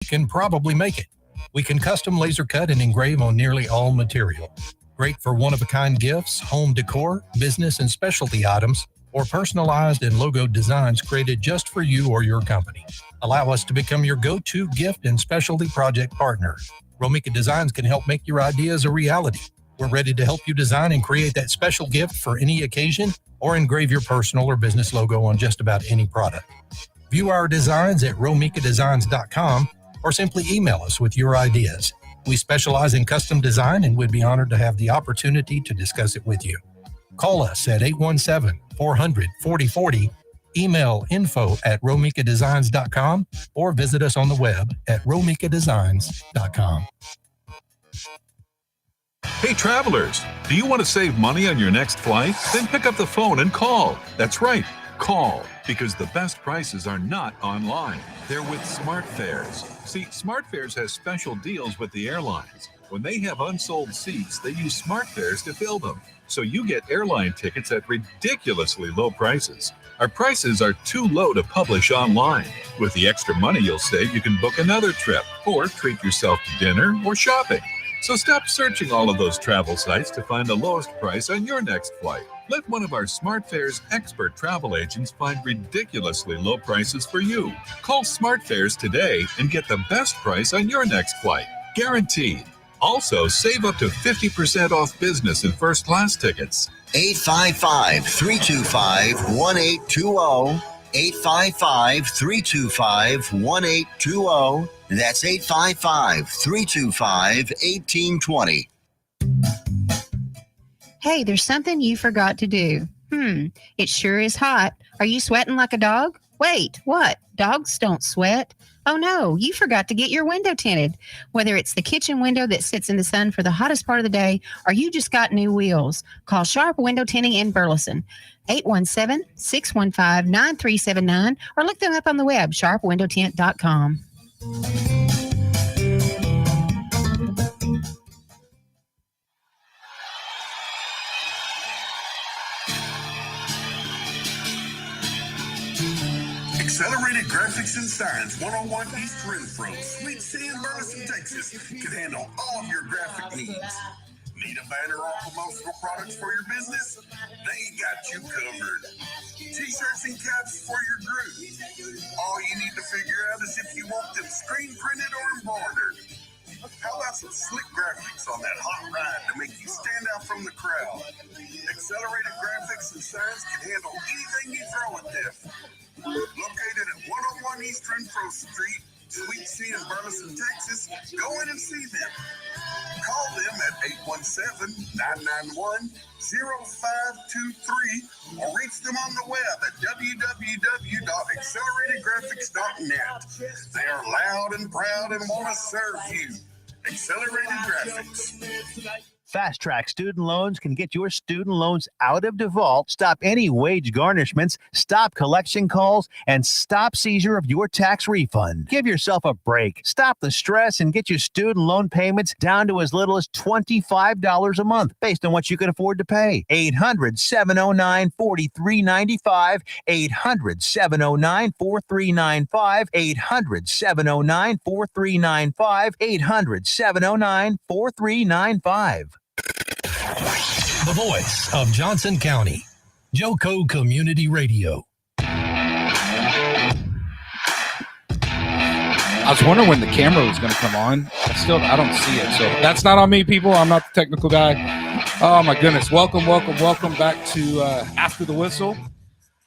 can probably make it. We can custom laser cut and engrave on nearly all material. Great for one-of-a-kind gifts, home decor, business and specialty items, or personalized and logoed designs created just for you or your company. Allow us to become your go-to gift and specialty project partner. Romika Designs can help make your ideas a reality. We're ready to help you design and create that special gift for any occasion or engrave your personal or business logo on just about any product. View our designs at romikadesigns.com or simply email us with your ideas. We specialize in custom design and would be honored to have the opportunity to discuss it with you. Call us at 817-400-4040, email info@romikadesigns.com, or visit us on the web at romikadesigns.com. Hey travelers, do you want to save money on your next flight? Then pick up the phone and call. That's right, call, because the best prices are not online. They're with SmartFares. See, SmartFares has special deals with the airlines. When they have unsold seats, they use SmartFares to fill them. So you get airline tickets at ridiculously low prices. Our prices are too low to publish online. With the extra money you'll save, you can book another trip or treat yourself to dinner or shopping. So stop searching all of those travel sites to find the lowest price on your next flight. Let one of our SmartFares expert travel agents find ridiculously low prices for you. Call SmartFares today and get the best price on your next flight. Guaranteed. Also, save up to 50% off business and first class tickets. 855-325-1820. 855-325-1820. That's 855-325-1820. Hey, there's something you forgot to do. It sure is hot. Are you sweating like a dog? Wait, what? Dogs don't sweat. Oh no, you forgot to get your window tinted. Whether it's the kitchen window that sits in the sun for the hottest part of the day, or you just got new wheels, call Sharp Window Tinting in Burleson. 817-615-9379, or look them up on the web, sharpwindowtint.com. Accelerated Graphics and Signs, 101 East Renfro, Sweet C in Burleson, Texas, can handle all of your graphic needs. Need a banner or promotional products for your business? They got you covered. T-shirts and caps for your group. All you need to figure out is if you want them screen printed or embroidered. How about some slick graphics on that hot ride to make you stand out from the crowd? Accelerated Graphics and Signs can handle anything you throw at them. Located at 101 East Renfro Street, Sweet C in Burleson, Texas. Go in and see them. Call them at 817-991-0523 or reach them on the web at www.acceleratedgraphics.net. They are loud and proud and want to serve you. Accelerated Graphics. Fast Track Student Loans can get your student loans out of default, stop any wage garnishments, stop collection calls, and stop seizure of your tax refund. Give yourself a break. Stop the stress and get your student loan payments down to as little as $25 a month based on what you can afford to pay. 800-709-4395. 800-709-4395. 800-709-4395. 800-709-4395. The voice of Johnson County, Joco Community Radio. I was wondering when the camera was going to come on. I don't see it. So that's not on me, people. I'm not the technical guy. Oh, my goodness. Welcome back to After the Whistle.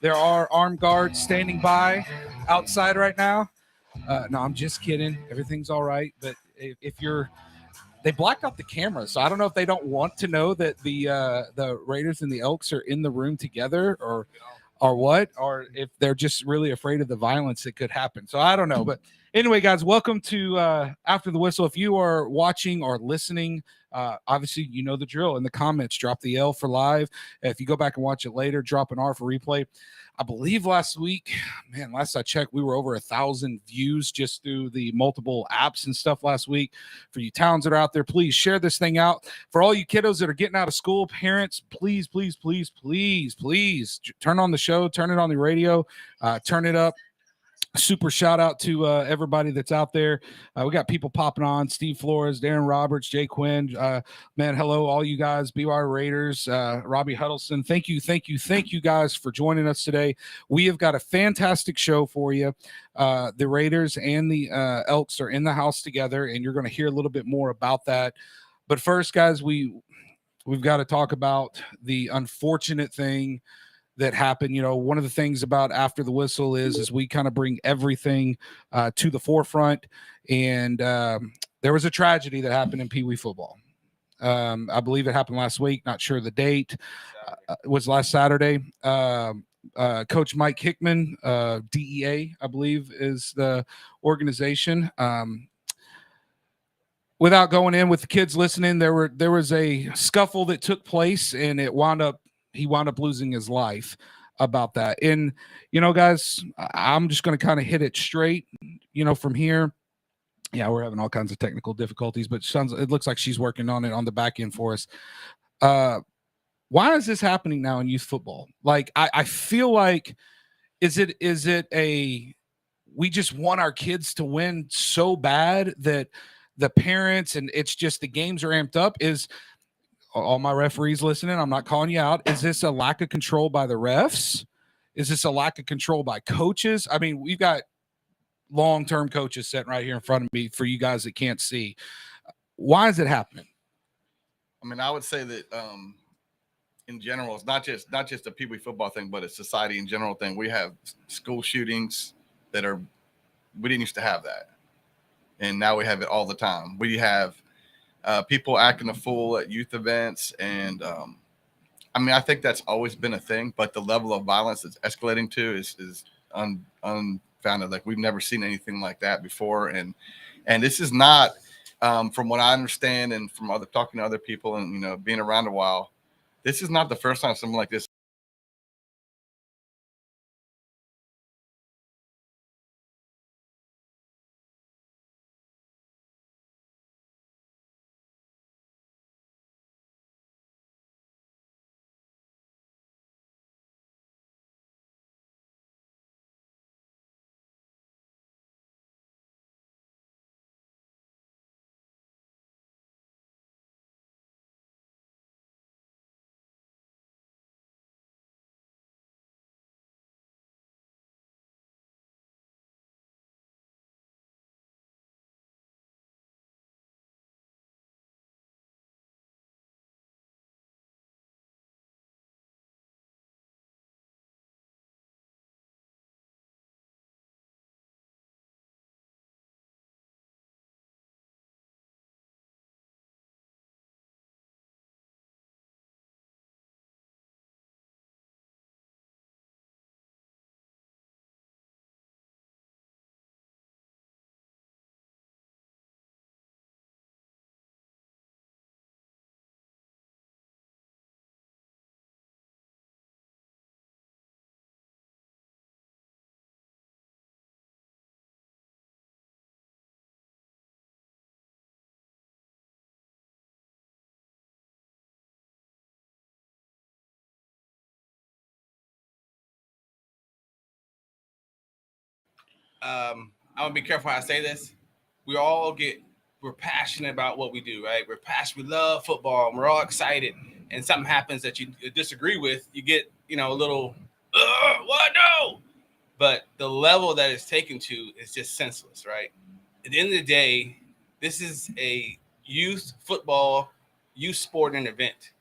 There are armed guards standing by outside right now. No, I'm just kidding. Everything's all right. But if you're... They blacked out the camera, so I don't know if they don't want to know that the Raiders and the Elks are in the room together, or what, or if they're just really afraid of the violence that could happen. So I don't know. But anyway, guys, welcome to After the Whistle. If you are watching or listening, obviously you know the drill. In the comments, drop the L for live. If you go back and watch it later, drop an R for replay. I believe last I checked, we were over 1,000 views just through the multiple apps and stuff last week. For you towns that are out there, please share this thing out. For all you kiddos that are getting out of school, parents, please turn on the show, turn it on the radio, turn it up. super shout out to everybody that's out there. We got people popping on: Steve Flores, Darren Roberts, Jay Quinn. Man, hello, all you guys, BY Raiders, Robbie Huddleston. Thank you guys for joining us today. We have got a fantastic show for you. The Raiders and the Elks are in the house together, and you're going to hear a little bit more about that. But first, guys, we've got to talk about the unfortunate thing that happened. You know, one of the things about After the Whistle is we kind of bring everything to the forefront. And there was a tragedy that happened in Pee Wee football. I believe it happened last week. Not sure the date. It was last Saturday. Coach Mike Hickman, DEA, I believe, is the organization. Without going in with the kids listening, there was a scuffle that took place, and he wound up losing his life about that. And, you know, guys, I'm just going to kind of hit it straight, you know, from here. Yeah, we're having all kinds of technical difficulties, but it looks like she's working on it on the back end for us. Why is this happening now in youth football? Like, I feel like, is it we just want our kids to win so bad that the parents, and it's just the games are amped up? Is all my referees listening, I'm not calling you out. Is this a lack of control by the refs? Is this a lack of control by coaches? I mean, we've got long-term coaches sitting right here in front of me for you guys that can't see. Why is it happening? I mean, I would say that in general, it's not just a Pee Wee football thing, but a society in general thing. We have school shootings we didn't used to have that. And now we have it all the time. We have people acting a fool at youth events. And I mean, I think that's always been a thing, but the level of violence it's escalating to is unfounded. Like, we've never seen anything like that before. And this is not, from what I understand and from talking to other people and, you know, being around a while, this is not the first time something like this. I want to be careful how I say this. We're passionate about what we do, right? We're passionate. We love football, and we're all excited. And something happens that you disagree with, you get, you know, a little, what? No. But the level that it's taken to is just senseless, right? At the end of the day, this is a youth football, youth sporting event.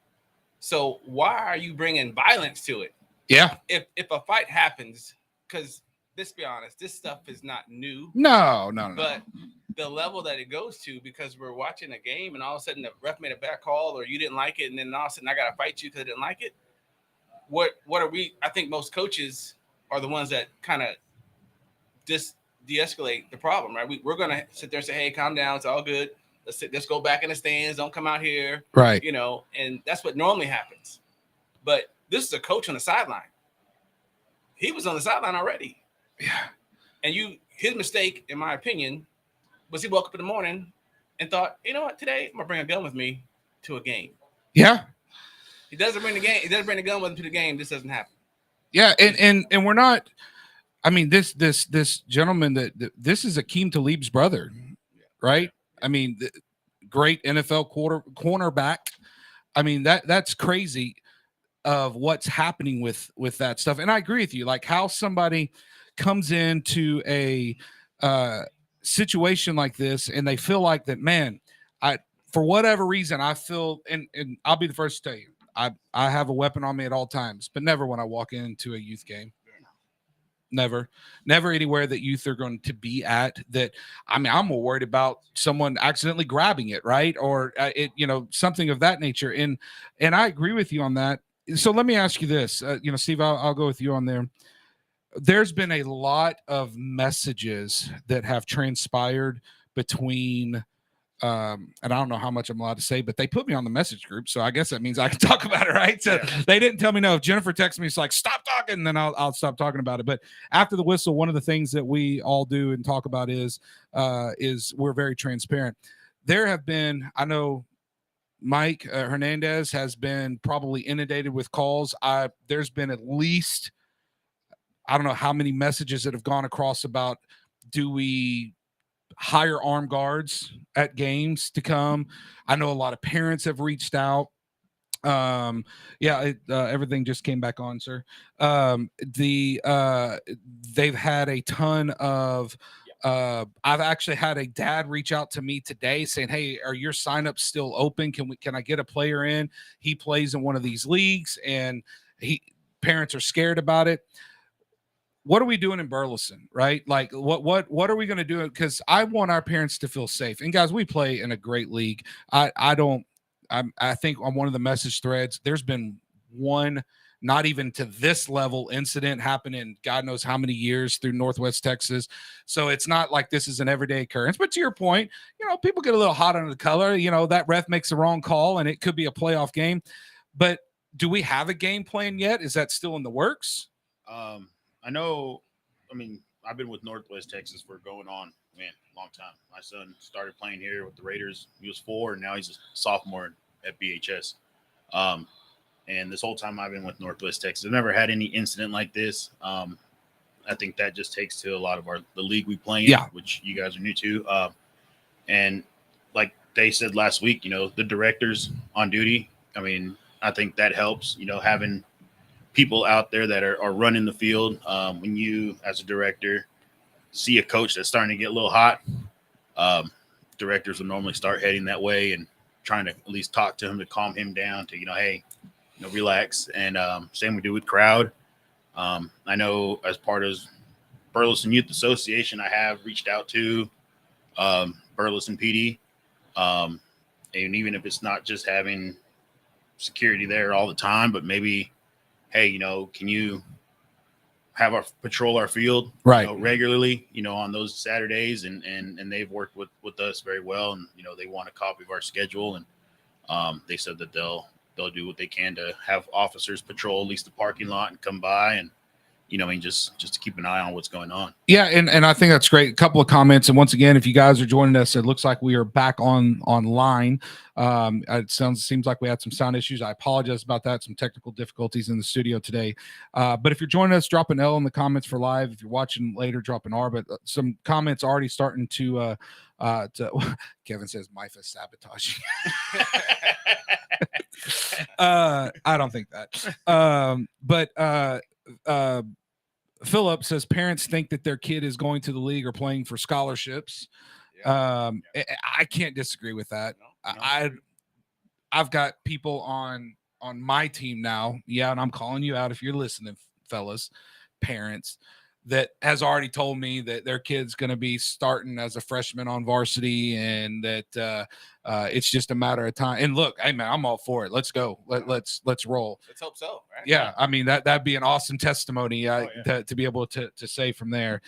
So why are you bringing violence to it? Yeah. If a fight happens, because let's be honest, this stuff is not new. No. But the level that it goes to, because we're watching a game and all of a sudden the ref made a bad call or you didn't like it, and then all of a sudden I got to fight you because I didn't like it. What are we? I think most coaches are the ones that kind of de-escalate the problem, right? We're going to sit there and say, hey, calm down. It's all good. Let's go back in the stands. Don't come out here. Right. You know, and that's what normally happens. But this is a coach on the sideline. He was on the sideline already. Yeah. And his mistake, in my opinion, was he woke up in the morning and thought, you know what, today I'm going to bring a gun with me to a game. Yeah. He doesn't bring the gun with him to the game. This doesn't happen. Yeah. And we're not, I mean, this gentleman that this is Akeem Talib's brother, right? I mean, great NFL cornerback. I mean, that's crazy of what's happening with that stuff. And I agree with you, like how somebody comes into a situation like this and they feel like that, man, for whatever reason, I feel, and I'll be the first to tell you, I have a weapon on me at all times, but never when I walk into a youth game. Never anywhere that youth are going to be at. That, I mean, I'm more worried about someone accidentally grabbing it, right? Or something of that nature. And I agree with you on that. So let me ask you this, Steve, I'll go with you on there. There's been a lot of messages that have transpired between and I don't know how much I'm allowed to say, but they put me on the message group, so I guess that means I can talk about it, right? So they didn't tell me no. If Jennifer texts me, it's like, stop talking, and then I'll stop talking about it. But after the whistle, one of the things that we all do and talk about is we're very transparent. There have been, I know Mike Hernandez has been probably inundated with calls. There's been at least, I don't know how many messages that have gone across about, do we hire armed guards at games to come? I know a lot of parents have reached out. Everything just came back on, sir. They've had a ton of I've actually had a dad reach out to me today saying, hey, are your signups still open? Can I get a player in? He plays in one of these leagues and parents are scared about it. What are we doing in Burleson, right? Like what are we going to do? Because I want our parents to feel safe. And guys, we play in a great league. I think on one of the message threads, there's been one, not even to this level incident happen in God knows how many years through Northwest Texas. So it's not like this is an everyday occurrence. But to your point, people get a little hot under the collar. That ref makes the wrong call and it could be a playoff game. But do we have a game plan yet? Is that still in the works? I know, I've been with Northwest Texas for going on, a long time. My son started playing here with the Raiders. He was 4, and now he's a sophomore at BHS. And this whole time I've been with Northwest Texas, I've never had any incident like this. I think that just takes to a lot of the league we play in, which you guys are new to. And like they said last week, the directors on duty, I think that helps, having people out there that are running the field. When you, as a director, see a coach that's starting to get a little hot, directors will normally start heading that way and trying to at least talk to him to calm him down to, hey, relax. And same we do with crowd. I know as part of Burleson Youth Association, I have reached out to Burleson PD. And even if it's not just having security there all the time, but maybe, hey, can you have our patrol our field regularly, on those Saturdays, and they've worked with us very well, and they want a copy of our schedule, and they said that they'll do what they can to have officers patrol at least the parking lot and come by and just to keep an eye on what's going on. Yeah, and I think that's great. A couple of comments, and once again, if you guys are joining us, it looks like we are back online. It seems like we had some sound issues. I apologize about that. Some technical difficulties in the studio today. But if you're joining us, drop an L in the comments for live. If you're watching later, drop an R. But some comments already starting to Kevin says Mifa sabotaging. I don't think that. But Philip says parents think that their kid is going to the league or playing for scholarships. I can't disagree with that. I've got people on my team now. Yeah. And I'm calling you out if you're listening, fellas, parents, that has already told me that their kid's going to be starting as a freshman on varsity and that it's just a matter of time. And look, hey man, I'm all for it. Let's go. Let's roll. Let's hope so. Right? Yeah. I mean, that'd be an awesome testimony to be able to say from there.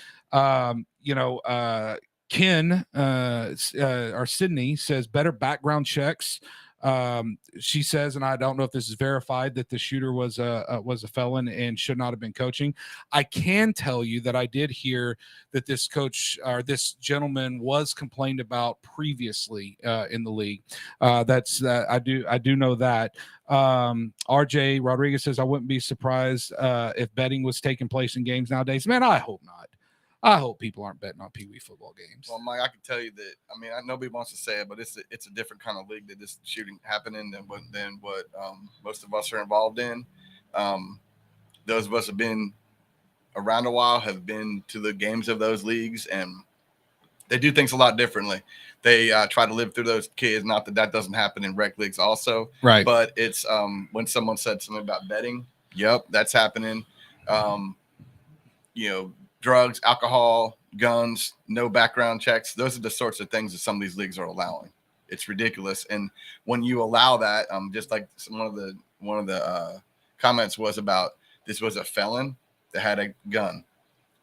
Ken or Sydney says better background checks She says, and I don't know if this is verified, that the shooter was a felon and should not have been coaching. I can tell you that I did hear that this coach or this gentleman was complained about previously in the league. I do know that. RJ Rodriguez says, I wouldn't be surprised if betting was taking place in games nowadays. Man, I hope not. I hope people aren't betting on Pee Wee football games. Well, Mike, I can tell you that. I mean, nobody wants to say it, but it's a different kind of league that this shooting happening than what most of us are involved in. Those of us have been around a while, have been to the games of those leagues, and they do things a lot differently. They try to live through those kids. Not that doesn't happen in rec leagues also, right? But it's when someone said something about betting. Yep, that's happening. Drugs, alcohol, guns, no background checks. Those are the sorts of things that some of these leagues are allowing. It's ridiculous. And when you allow that, just like one of the comments was about, this was a felon that had a gun,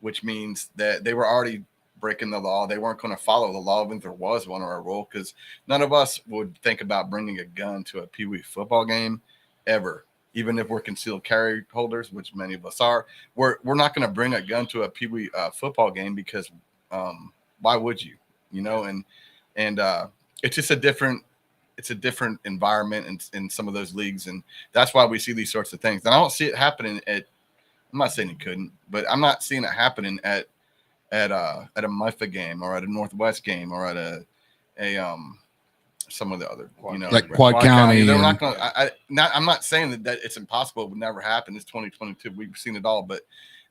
which means that they were already breaking the law. They weren't going to follow the law if there was one or a rule, because none of us would think about bringing a gun to a Pee Wee football game ever. Even if we're concealed carry holders, which many of us are, we're not going to bring a gun to a Pee Wee football game because why would you? And it's just a different environment in some of those leagues, and that's why we see these sorts of things. And I don't see it happening I'm not saying it couldn't, but I'm not seeing it happening at a Muffa game or at a Northwest game or at some of the other, like Quad County. They're not going to. I'm not saying that it's impossible. It would never happen. It's 2022. We've seen it all, but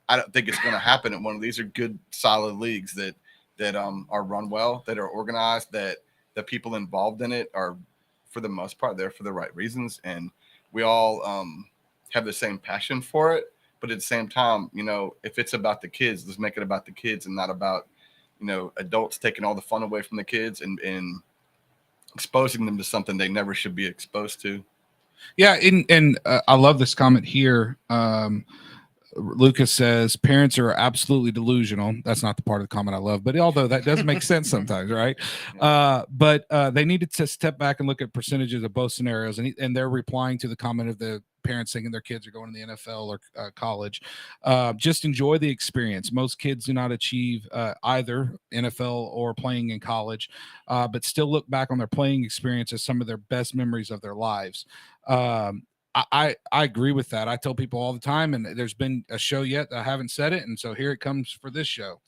I don't think it's going to happen at one of these. Are good, solid leagues that are run well, that are organized, that the people involved in it are, for the most part, there for the right reasons, and we all have the same passion for it. But at the same time, if it's about the kids, let's make it about the kids and not about adults taking all the fun away from the kids and exposing them to something they never should be exposed to. Yeah, and I love this comment here. Lucas says parents are absolutely delusional. That's not the part of the comment I love, but although that does make sense sometimes, right? But they needed to step back and look at percentages of both scenarios, and they're replying to the comment of the parents thinking their kids are going to the NFL or college. Just enjoy the experience. Most kids do not achieve either NFL or playing in college, but still look back on their playing experience as some of their best memories of their lives. I agree with that. I tell people all the time, and there's been a show yet that I haven't said it, and so here it comes for this show.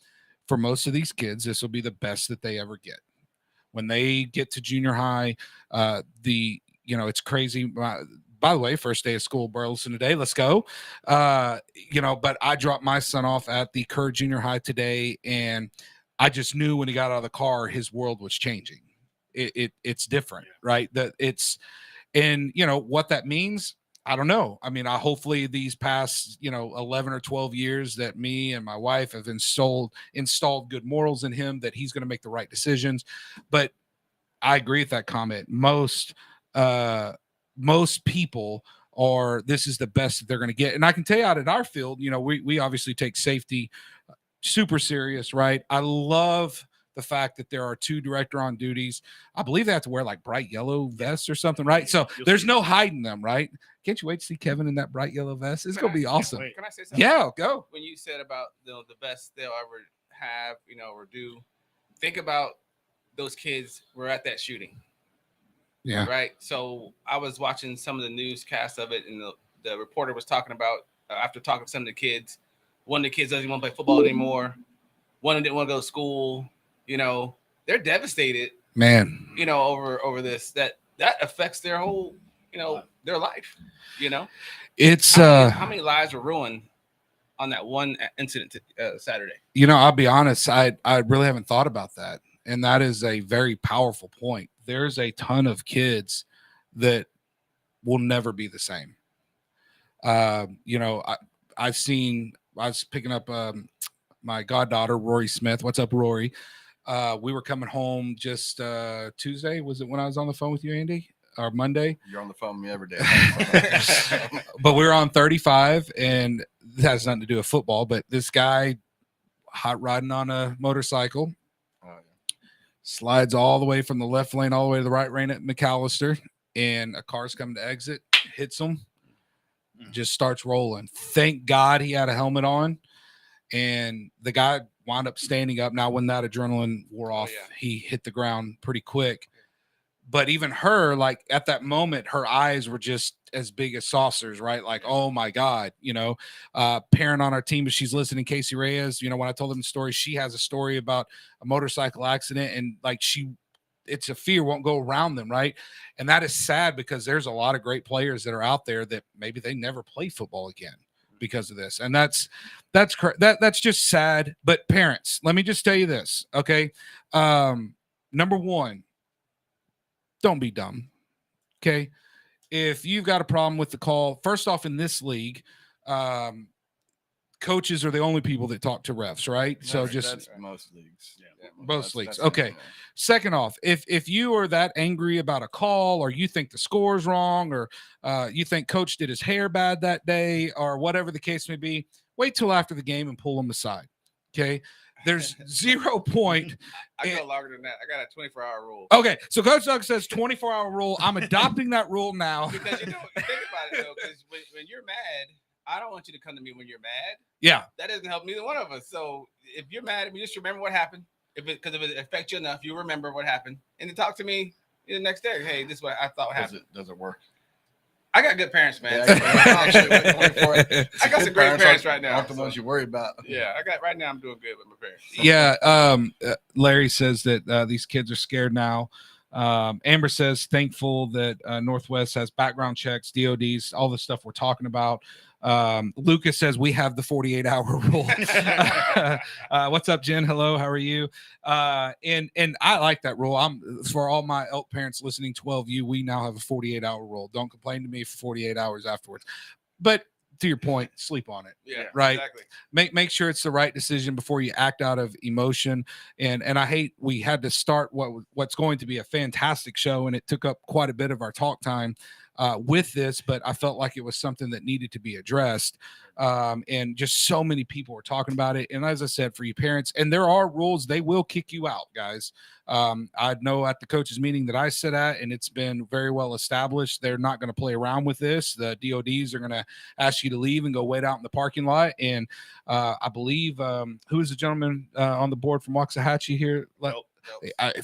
For most of these kids, this will be the best that they ever get. When they get to junior high, it's crazy. By the way, first day of school, Burleson today. Let's go. But I dropped my son off at the Kerr Junior High today, and I just knew when he got out of the car, his world was changing. It's different, right? And what that means, I don't know. I mean, hopefully these past 11 or 12 years that me and my wife have installed good morals in him, that he's going to make the right decisions. But I agree with that comment. Most people this is the best that they're going to get. And I can tell you, out at our field, we obviously take safety super serious, right? I love the fact that there are 2 director on duties. I believe they have to wear like bright yellow vests or something, right? So there's no hiding them, right? Can't you wait to see Kevin in that bright yellow vest? It's going to be awesome. Can I say something? Yeah, go. When you said about the best they'll ever have, or do, think about those kids were at that shooting. Yeah. Right. So I was watching some of the newscasts of it, and the reporter was talking about, after talking to some of the kids, one of the kids doesn't want to play football anymore. One didn't want to go to school. They're devastated, man, over this, that affects their whole, their life, it's how many lives were ruined on that one incident Saturday? I'll be honest. I really haven't thought about that. And that is a very powerful point. There's a ton of kids that will never be the same. I was picking up my goddaughter, Rory Smith. What's up, Rory? We were coming home just Tuesday. Was it when I was on the phone with you, Andy? Or Monday? You're on the phone with me every day. But we were on 35, and that has nothing to do with football. But this guy, hot riding on a motorcycle, slides all the way from the left lane all the way to the right lane at McAllister, and a car's coming to exit, hits him, just starts rolling. Thank God he had a helmet on, and the guy wound up standing up. Now, when that adrenaline wore off, he hit the ground pretty quick. But even her, like at that moment, her eyes were just as big as saucers, right? Like, oh my God, parent on our team, if she's listening, Casey Reyes, when I told them the story, she has a story about a motorcycle accident, and like it's a fear won't go around them, right? And that is sad because there's a lot of great players that are out there that maybe they never play football again because of this. And that's just sad. But parents, let me just tell you this, okay? Number one, don't be dumb. Okay. If you've got a problem with the call, first off, in this league, coaches are the only people that talk to refs, right? That's most leagues. Yeah. Most leagues. Okay. Second off, if you are that angry about a call, or you think the score's wrong, or you think coach did his hair bad that day, or whatever the case may be, wait till after the game and pull them aside. Okay. There's 0 point. I go longer than that. I got a 24-hour rule. Okay, so Coach Doug says 24-hour rule. I'm adopting that rule now. Because think about it, though, because when you're mad, I don't want you to come to me when you're mad. Yeah. That doesn't help neither one of us. So if you're mad at me, just remember what happened. Because if it affects you enough, you remember what happened. And then talk to me the next day. Hey, this is what I thought happened. Does it work? I got good parents, man. Yeah, I got some great parents right now. Aren't the ones you worry about. Yeah, right now I'm doing good with my parents. Yeah. Larry says that these kids are scared now. Amber says thankful that Northwest has background checks, DODs, all the stuff we're talking about. Lucas says we have the 48-hour rule. What's up, Jen? Hello, how are you? And I like that rule. For all my Elk parents listening, 12U, we now have a 48-hour rule. Don't complain to me for 48 hours afterwards. But to your point, sleep on it. Yeah, right. Exactly. Make sure it's the right decision before you act out of emotion. And I hate we had to start what's going to be a fantastic show, and it took up quite a bit of our talk time with this, but I felt like it was something that needed to be addressed. And just so many people were talking about it. And as I said, for you parents, and there are rules, they will kick you out, guys. I know at the coaches meeting that I sit at, and it's been very well established, they're not going to play around with this. The DODs are going to ask you to leave and go wait out in the parking lot. And I believe who is the gentleman on the board from Waxahachie here?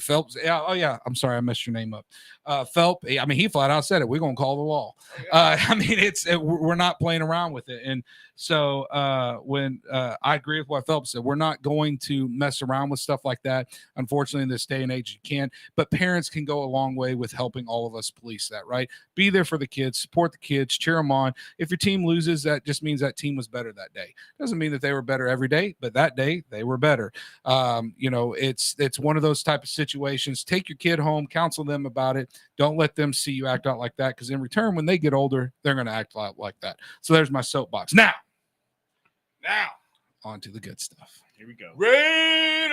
Phelps. Yeah. Oh yeah. I'm sorry. I messed your name up. Phelps. I mean, he flat out said it. We're going to call the law. Oh, yeah. I mean, we're not playing around with it. And so when I agree with what Phelps said, we're not going to mess around with stuff like that. Unfortunately, in this day and age, you can't, but parents can go a long way with helping all of us police that, right? Be there for the kids, support the kids, cheer them on. If your team loses, that just means that team was better that day. Doesn't mean that they were better every day, but that day they were better. It's one of those type of situations. Take your kid home, counsel them about it. Don't let them see you act out like that, because in return, when they get older, they're going to act out like that. So there's my soapbox. Now, on to the good stuff. Here we go. Raiders!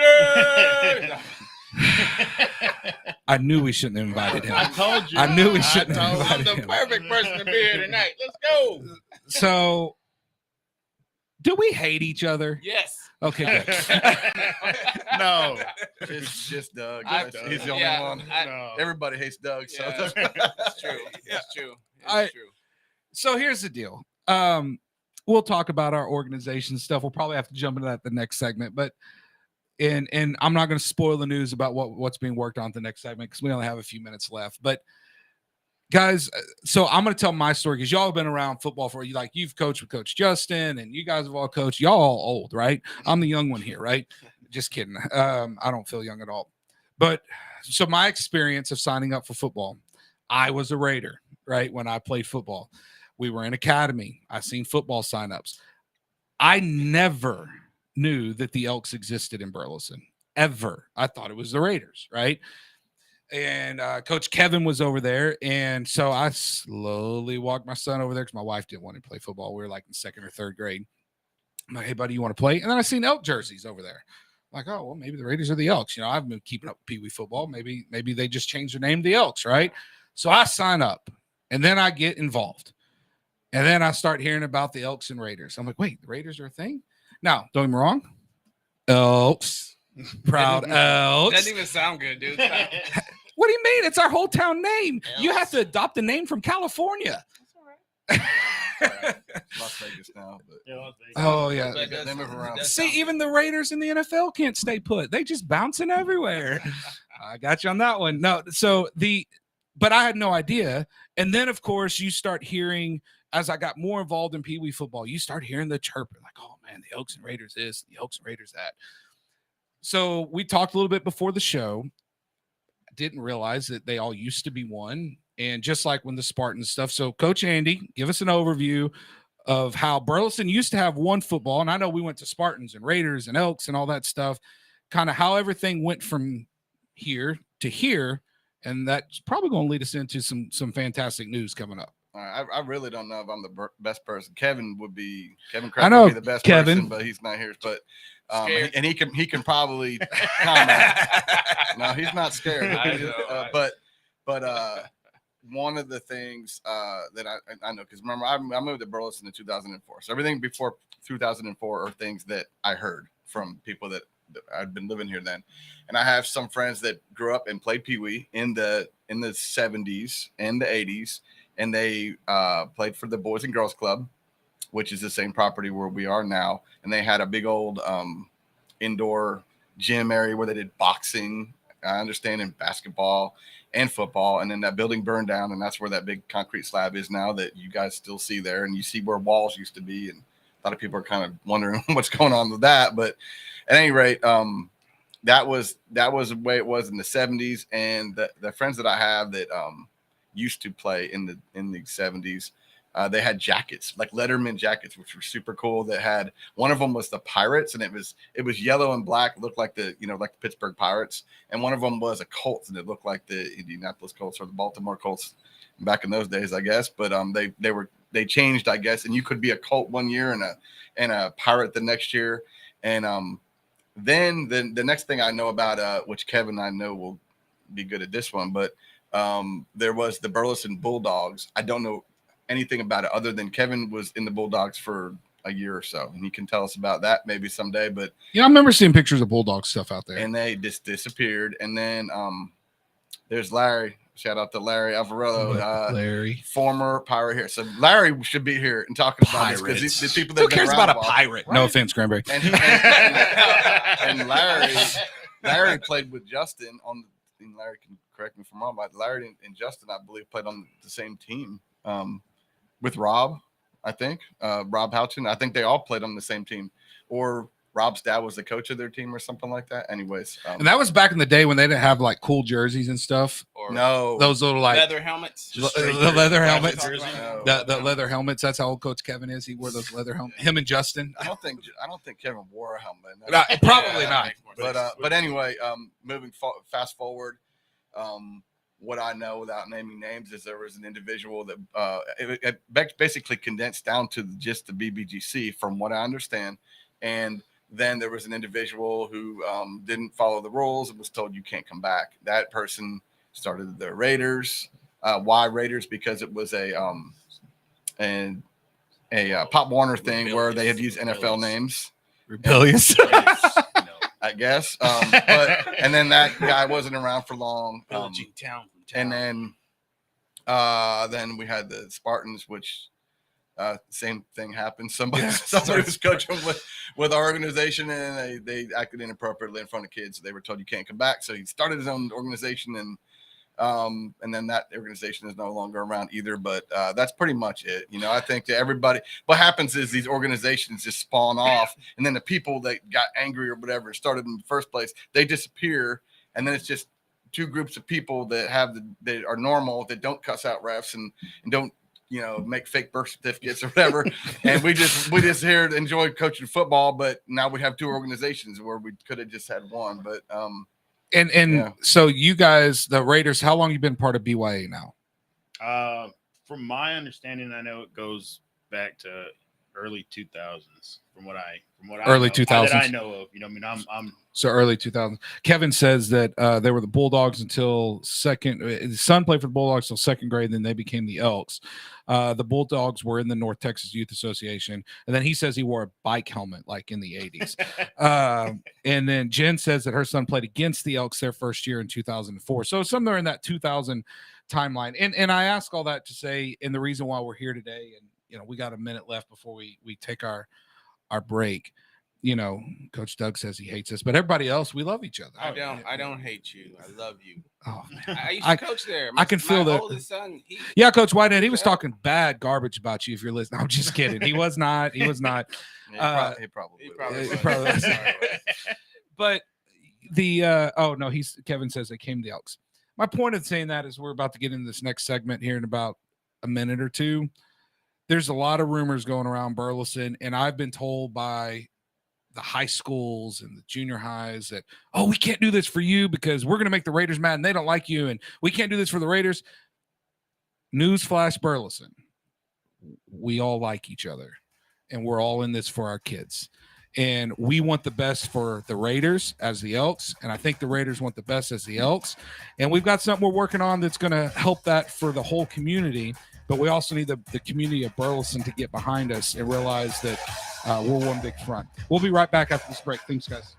I knew we shouldn't have invited him. I told you. I knew we shouldn't have I'm invited the him. perfect person to be here tonight. Let's go. So, do we hate each other? Yes. Okay, good. No. Just Doug. He's the only one. No. Everybody hates Doug. So Yeah, it's true. It's true. It's true. So here's the deal. We'll talk about our organization stuff. We'll probably have to jump into that the next segment, but and I'm not going to spoil the news about what's being worked on the next segment because we only have a few minutes left. But guys, so I'm going to tell my story because y'all have been around football for you've coached with Coach Justin, and you guys have all coached. Y'all all old, right? I'm the young one here, right? Just kidding. I don't feel young at all. But so my experience of signing up for football, I was a Raider, right? When I played football. We were in academy. I seen football signups. I never knew that the Elks existed in Burleson, ever. I thought it was the Raiders, right? And Coach Kevin was over there. And so I slowly walked my son over there because my wife didn't want to play football. We were like in second or third grade. I'm like, hey, buddy, you want to play? And then I seen Elk jerseys over there. I'm like, oh, well, maybe the Raiders are the Elks. I've been keeping up with Pee Wee football. Maybe they just changed their name to the Elks, right? So I sign up, and then I get involved. And then I start hearing about the Elks and Raiders. I'm like, wait, the Raiders are a thing? Now, don't get me wrong. Elks. Proud Elks. Doesn't even sound good, dude. What do you mean? It's our whole town name. Elks. You have to adopt a name from California. Las Vegas now. But Oh, yeah. They move around. See, even the Raiders in the NFL can't stay put. They just bouncing everywhere. I got you on that one. No, but I had no idea. And then, of course, you start hearing, as I got more involved in Pee Wee football, you start hearing the chirping, like, oh, man, the Oaks and Raiders this, the Oaks and Raiders that. So we talked a little bit before the show. I didn't realize that they all used to be one. And just like when the Spartans stuff. So, Coach Andy, give us an overview of how Burleson used to have one football. And I know we went to Spartans and Raiders and Elks and all that stuff, kind of how everything went from here to here. And that's probably going to lead us into some fantastic news coming up. I really don't know if I'm the best person. Kevin I Craig know would be the best Kevin. person, but he's not here. But and he can probably comment. No, he's not scared. But one of the things that I know, because remember I moved to Burleson in 2004. So everything before 2004 are things that I heard from people that I'd been living here then. And I have some friends that grew up and played Pee Wee in the 70s and the 80s. And they played for the Boys and Girls Club, which is the same property where we are now. And they had a big old indoor gym area where they did boxing, I understand, and basketball and football. And then that building burned down, and that's where that big concrete slab is now that you guys still see there. And you see where walls used to be. And a lot of people are kind of wondering what's going on with that. But at any rate, that was the way it was in the 70s. And the friends that I have that used to play in the 70s, they had jackets, like Letterman jackets, which were super cool. That had, one of them was the Pirates, and it was yellow and black, looked like the Pittsburgh Pirates, and one of them was a Colts, and it looked like the Indianapolis Colts or the Baltimore Colts back in those days, I guess. But they changed, I guess, and you could be a Colt one year and a Pirate the next year. And then the next thing I know about, which Kevin I know will be good at this one, but there was the Burleson Bulldogs. I don't know anything about it other than Kevin was in the Bulldogs for a year or so, and he can tell us about that maybe someday. But yeah, I remember seeing pictures of Bulldog stuff out there, and they just disappeared. And then there's Larry. Shout out to Larry Alvarado, Larry, former Pirate here. So Larry should be here and talking about this because the people that who cares about a pirate? Right? No offense, Cranberry. And Larry played with Justin on. And Larry can correct me if I'm wrong, but Larry and Justin, I believe, played on the same team with Rob, I think. Rob Houchin. I think they all played on the same team. Or Rob's dad was the coach of their team or something like that. Anyways. And that was back in the day when they didn't have like cool jerseys and stuff. Or no. Those little like leather helmets. The leather helmets. No. The leather helmets. That's how old Coach Kevin is. He wore those leather helmets. Him and Justin. I don't think Kevin wore a helmet. No, probably not. But anyway, moving fast forward, what I know without naming names is there was an individual that it basically condensed down to just the BBGC from what I understand. And then there was an individual who didn't follow the rules and was told you can't come back. That person started the Raiders. Why Raiders? Because it was a Pop Warner thing where they had used NFL names. Rebellious. I guess. And then that guy wasn't around for long. And then we had the Spartans, which same thing happened. Somebody was coaching with our organization, and they acted inappropriately in front of kids. So they were told you can't come back. So he started his own organization, and then that organization is no longer around either. But that's pretty much it. I think that everybody, what happens is these organizations just spawn off, and then the people that got angry or whatever started in the first place, they disappear, and then it's just two groups of people that are normal, that don't cuss out refs and don't make fake birth certificates or whatever. And we just here to enjoy coaching football, but now we have two organizations where we could have just had one. But so you guys, the Raiders, how long you been part of BYA now? From my understanding, I know it goes back to early 2000s from what I Early know, 2000s. that I know of. You know, I mean, I'm So early 2000s. Kevin says that they were the Bulldogs until second. His son played for the Bulldogs until second grade. Then they became the Elks. The Bulldogs were in the North Texas Youth Association. And then he says he wore a bike helmet like in the 80s. And then Jen says that her son played against the Elks their first year in 2004. So somewhere in that 2000 timeline. And I ask all that to say, and the reason why we're here today, and you know, we got a minute left before we take our break. You know, Coach Doug says he hates us, but everybody else, we love each other. I don't hate you. I love you. Oh man, I used to coach there. I can feel that. Oldest son, yeah, Coach Whitehead, he was talking bad garbage about you. If you're listening, I'm just kidding. He was not. He was not. He probably was. But the oh no, Kevin says they came to the Elks. My point of saying that is we're about to get into this next segment here in about a minute or two. There's a lot of rumors going around Burleson, and I've been told by the high schools and the junior highs that, oh, we can't do this for you because we're going to make the Raiders mad and they don't like you, and we can't do this for the Raiders. Newsflash, Burleson, we all like each other, and we're all in this for our kids. And we want the best for the Raiders as the Elks, and I think the Raiders want the best as the Elks. And we've got something we're working on that's going to help that for the whole community, but we also need the community of Burleson to get behind us and realize that we're one big front. We'll be right back after this break. Thanks, guys.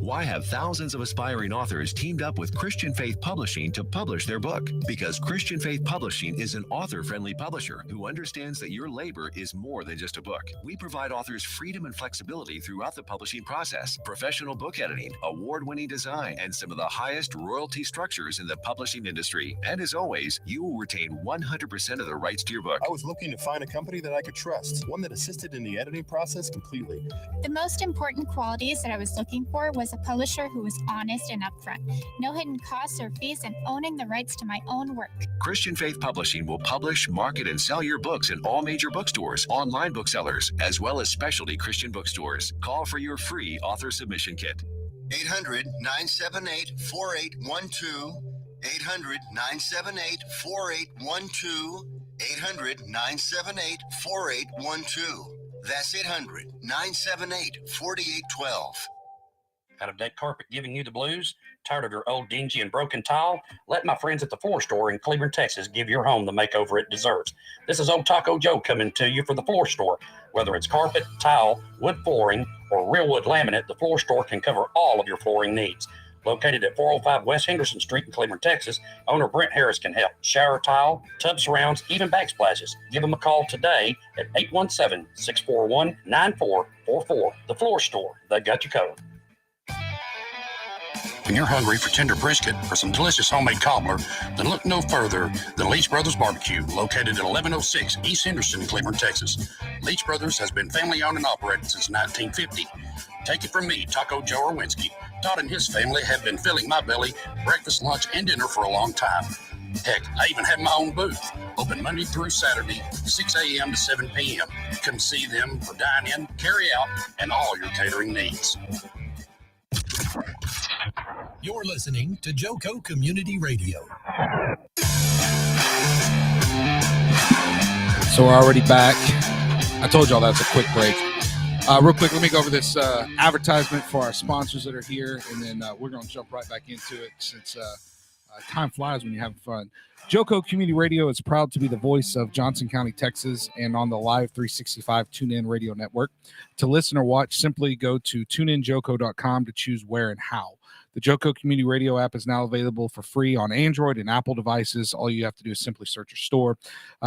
Why have thousands of aspiring authors teamed up with Christian Faith Publishing to publish their book? Because Christian Faith Publishing is an author-friendly publisher who understands that your labor is more than just a book. We provide authors freedom and flexibility throughout the publishing process, professional book editing, award-winning design, and some of the highest royalty structures in the publishing industry. And as always, you will retain 100% of the rights to your book. I was looking to find a company that I could trust, one that assisted in the editing process completely. The most important qualities that I was looking for was a publisher who was honest and upfront, no hidden costs or fees, and owning the rights to my own work. Christian Faith Publishing will publish, market, and sell your books in all major bookstores, online booksellers, as well as specialty Christian bookstores. Call for your free author submission kit. 800-978-4812. 800-978-4812. 800-978-4812. That's 800-978-4812. Out of deck carpet giving you the blues? Tired of your old dingy and broken tile? Let my friends at the Floor Store in Cleveland, Texas give your home the makeover it deserves. This is old Taco Joe coming to you for the Floor Store. Whether it's carpet, tile, wood flooring, or real wood laminate, the Floor Store can cover all of your flooring needs. Located at 405 West Henderson Street in Cleveland, Texas, owner Brent Harris can help. Shower tile, tub surrounds, even backsplashes. Give them a call today at 817-641-9444. The Floor Store, they got you covered. When you're hungry for tender brisket or some delicious homemade cobbler, then look no further than Leach Brothers Barbecue, located at 1106 East Henderson, Cleveland, Texas. Leach Brothers has been family-owned and operated since 1950. Take it from me, Taco Joe Orwinski. Todd and his family have been filling my belly breakfast, lunch, and dinner for a long time. Heck, I even have my own booth, open Monday through Saturday, 6 a.m. to 7 p.m. Come see them for dine-in, carry-out, and all your catering needs. You're listening to Joco Community Radio. So we're already back. I told y'all that's a quick break. Real quick, let me go over this advertisement for our sponsors that are here, and then we're going to jump right back into it since time flies when you're having fun. Joco Community Radio is proud to be the voice of Johnson County, Texas, and on the Live 365 TuneIn Radio Network. To listen or watch, simply go to tuneinjoco.com to choose where and how. The Joco Community Radio app is now available for free on Android and Apple devices. All you have to do is simply search your store.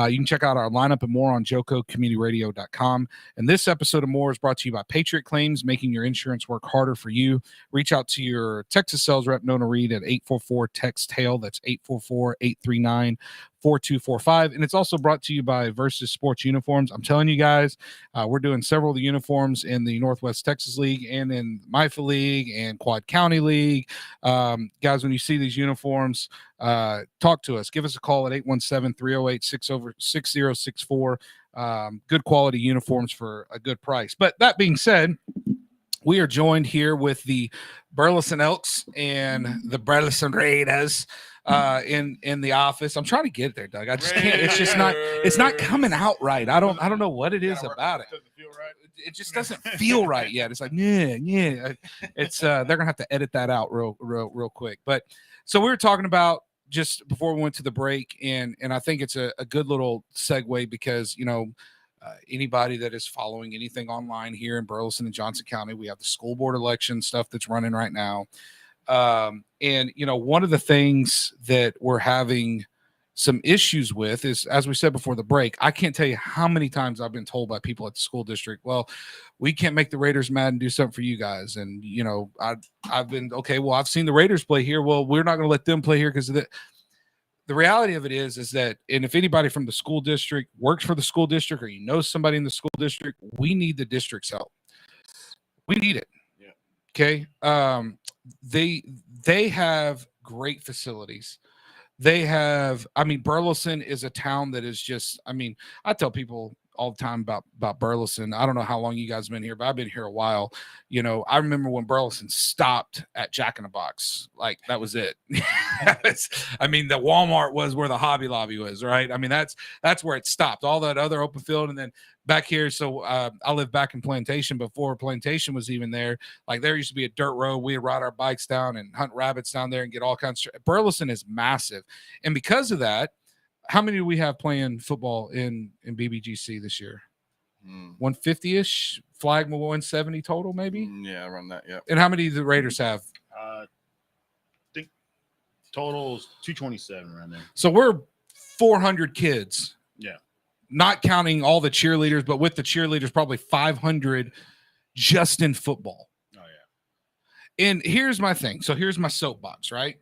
You can check out our lineup and more on jococommunityradio.com. And this episode of more is brought to you by Patriot Claims, making your insurance work harder for you. Reach out to your Texas sales rep, Nona Reed, at 844-TEXT-TAIL. That's 844-839-4245. And it's also brought to you by Versus Sports Uniforms. I'm telling you guys, we're doing several of the uniforms in the Northwest Texas League and in MIFA League and Quad County League. Guys, when you see these uniforms, talk to us. Give us a call at 817-308-6064. Good quality uniforms for a good price. But that being said, We are joined here with the Burleson Elks and the Burleson Raiders in the office. I'm trying to get there, Doug. I just can't. It's not coming out right. I don't know what it is about it. It just doesn't feel right yet. It's like yeah. It's they're gonna have to edit that out real quick. But so we were talking about just before we went to the break, and I think it's a good little segue because anybody that is following anything online here in Burleson and Johnson County, we have the school board election stuff that's running right now. And one of the things that we're having some issues with is, as we said before the break, I can't tell you how many times I've been told by people at the school district, well, we can't make the Raiders mad and do something for you guys. And, I've been, okay, well, I've seen the Raiders play here. Well, we're not going to let them play here because of the reality of it is that, and if anybody from the school district works for the school district or somebody in the school district, we need the district's help. We need it. Yeah. Okay. They have great facilities. They have, Burleson is a town that is just, I tell people all the time about Burleson. I don't know how long you guys have been here, but I've been here a while. I remember when Burleson stopped at Jack in the Box, like that was it. The Walmart was where the Hobby Lobby was, right? That's where it stopped. All that other open field, and then back here. So I lived back in Plantation before Plantation was even there. Like there used to be a dirt road. We'd ride our bikes down and hunt rabbits down there and get all kinds of. Burleson is massive, and because of that, how many do we have playing football in BBGC this year? 150-ish, flag 170 total, maybe. Yeah, around that. Yeah. And how many do the Raiders have? I think total is 227 around there. So we're 400 kids. Yeah. Not counting all the cheerleaders, but with the cheerleaders, probably 500 just in football. Oh yeah. And here's my thing. So here's my soapbox, right?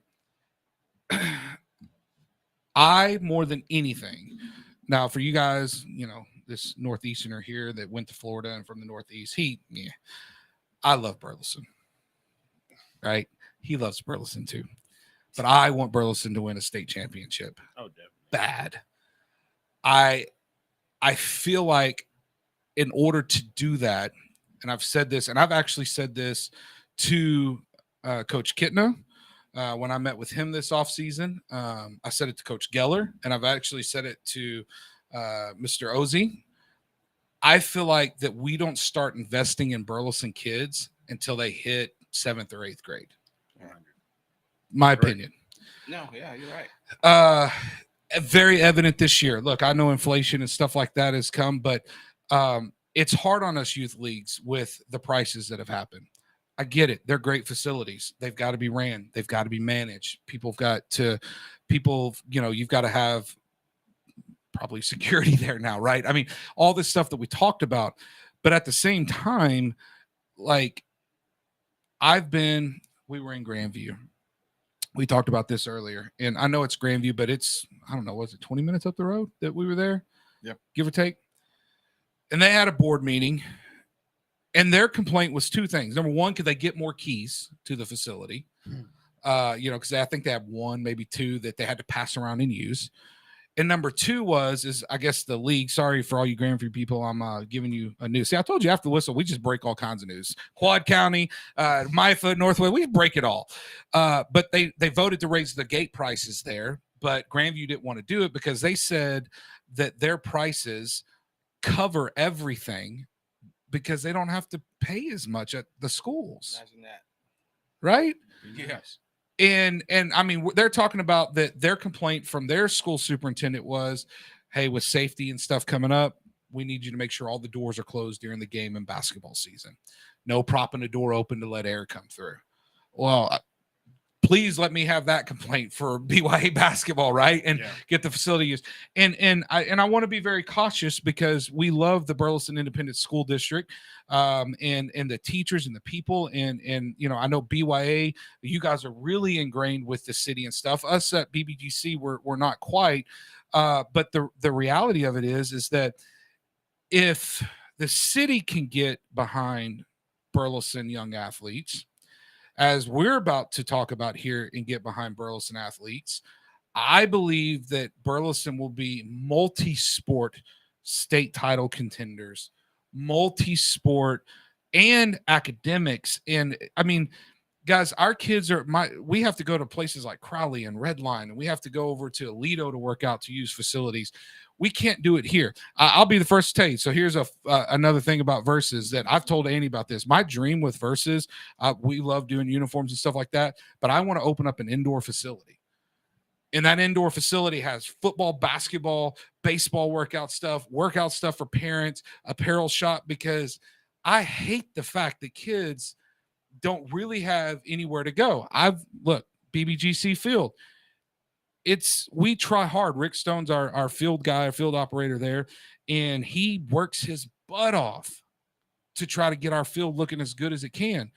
I, more than anything, now for you guys, this Northeasterner here that went to Florida and from the Northeast, I love Burleson, right? He loves Burleson too. But I want Burleson to win a state championship. Oh, definitely. Bad. I feel like in order to do that, and I've said this, and I've actually said this to Coach Kitna, when I met with him this offseason. I said it to Coach Geller, and I've actually said it to Mr. Ozzie. I feel like that we don't start investing in Burleson kids until they hit 7th or 8th grade. My opinion. No, yeah, you're right. Very evident this year. Look, I know inflation and stuff like that has come, but it's hard on us youth leagues with the prices that have happened. I get it. They're great facilities. They've got to be ran. They've got to be managed. You've got to have probably security there now, right? All this stuff that we talked about. But at the same time, like we were in Grandview. We talked about this earlier. And I know it's Grandview, but it's, I don't know, was it 20 minutes up the road that we were there? Yep. Give or take. And they had a board meeting. And their complaint was two things. Number one, could they get more keys to the facility? Because I think they have one, maybe two that they had to pass around and use. And number two is I guess the league. Sorry for all you Grandview people. I'm giving you a news. See, I told you after the whistle, we just break all kinds of news. Quad County, Myfoot, Northwest, we break it all. But they voted to raise the gate prices there. But Grandview didn't want to do it because they said that their prices cover everything, because they don't have to pay as much at the schools. Imagine that. Right? Yes. And they're talking about that their complaint from their school superintendent was, hey, with safety and stuff coming up, we need you to make sure all the doors are closed during the game and basketball season. No propping a door open to let air come through. Well, please let me have that complaint for BYA basketball, right? And get the facility used. And I want to be very cautious because we love the Burleson Independent School District, and the teachers and the people. And I know BYA, you guys are really ingrained with the city and stuff. Us at BBGC, we're not quite. But the reality of it is that if the city can get behind Burleson young athletes, as we're about to talk about here and get behind Burleson athletes, I believe that Burleson will be multi-sport state title contenders, multi-sport and academics. And I mean, guys, our kids we have to go to places like Crowley and Redline, and we have to go over to Alito to work out, to use facilities. We can't do it here. I'll be the first to tell you. So here's another thing about Versus that I've told Annie about this. My dream with Versus, we love doing uniforms and stuff like that, but I want to open up an indoor facility. And that indoor facility has football, basketball, baseball workout stuff for parents, apparel shop, because I hate the fact that kids don't really have anywhere to go. BBGC Field. We try hard. Rick Stone's our field guy, our field operator there, and he works his butt off to try to get our field looking as good as it can.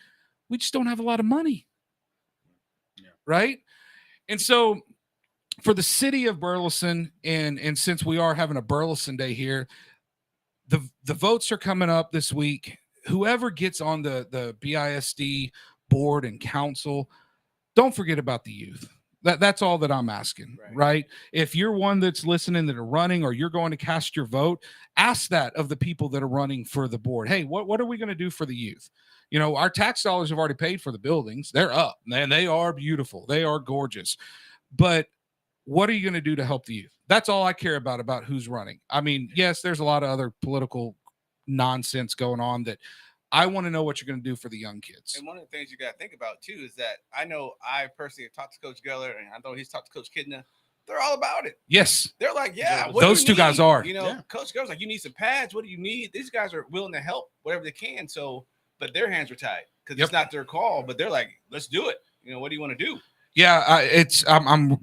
We just don't have a lot of money. Yeah. Right? And so for the city of Burleson, and since we are having a Burleson Day here, the votes are coming up this week. Whoever gets on the BISD board and council, don't forget about the youth. That's all that I'm asking, right? If you're one that's listening that are running, or you're going to cast your vote, ask that of the people that are running for the board. Hey, what are we going to do for the youth? You know, our tax dollars have already paid for the buildings. They're up, and they are beautiful. They are gorgeous. But what are you going to do to help the youth? That's all I care about who's running. I mean, yes, there's a lot of other political nonsense going on that I want to know what you're going to do for the young kids. And one of the things you got to think about too is that I know I personally have talked to Coach Geller, and I know he's talked to Coach Kidna. They're all about it. Yes. They're like, yeah, those two guys are. You know, Coach Geller's like, you need some pads. What do you need? These guys are willing to help whatever they can. So, but their hands are tied because it's not their call, but they're like, let's do it. You know, what do you want to do? Yeah, I'm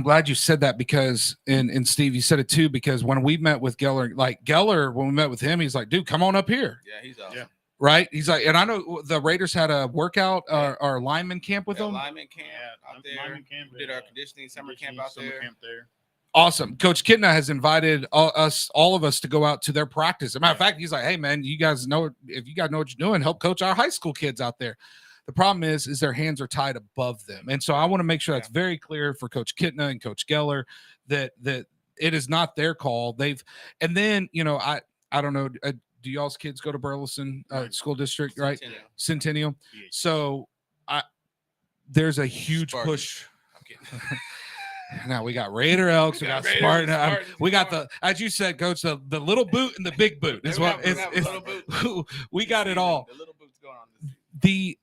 glad you said that, because and Steve, you said it too, because when we met with Geller, when we met with him, he's like, dude, come on up here. Yeah, he's awesome. Yeah. Right? He's like, and I know the Raiders had a workout or lineman camp with them. Lineman camp out there. We did our conditioning summer camp out there. Awesome. Coach Kidna has invited all of us to go out to their practice. As a matter of fact, he's like, hey man, you guys know, if you guys know what you're doing, help coach our high school kids out there. The problem is their hands are tied above them. And so I want to make sure that's very clear for Coach Kidna and Coach Geller that it is not their call. And then, you know, I don't know, do y'all's kids go to Burleson school district, right? Centennial. So there's a huge push. Now we got Raider Elks, we got Spartan. We got as you said, Coach, the little boot and the big boot is what we got it all. The little boot's going on.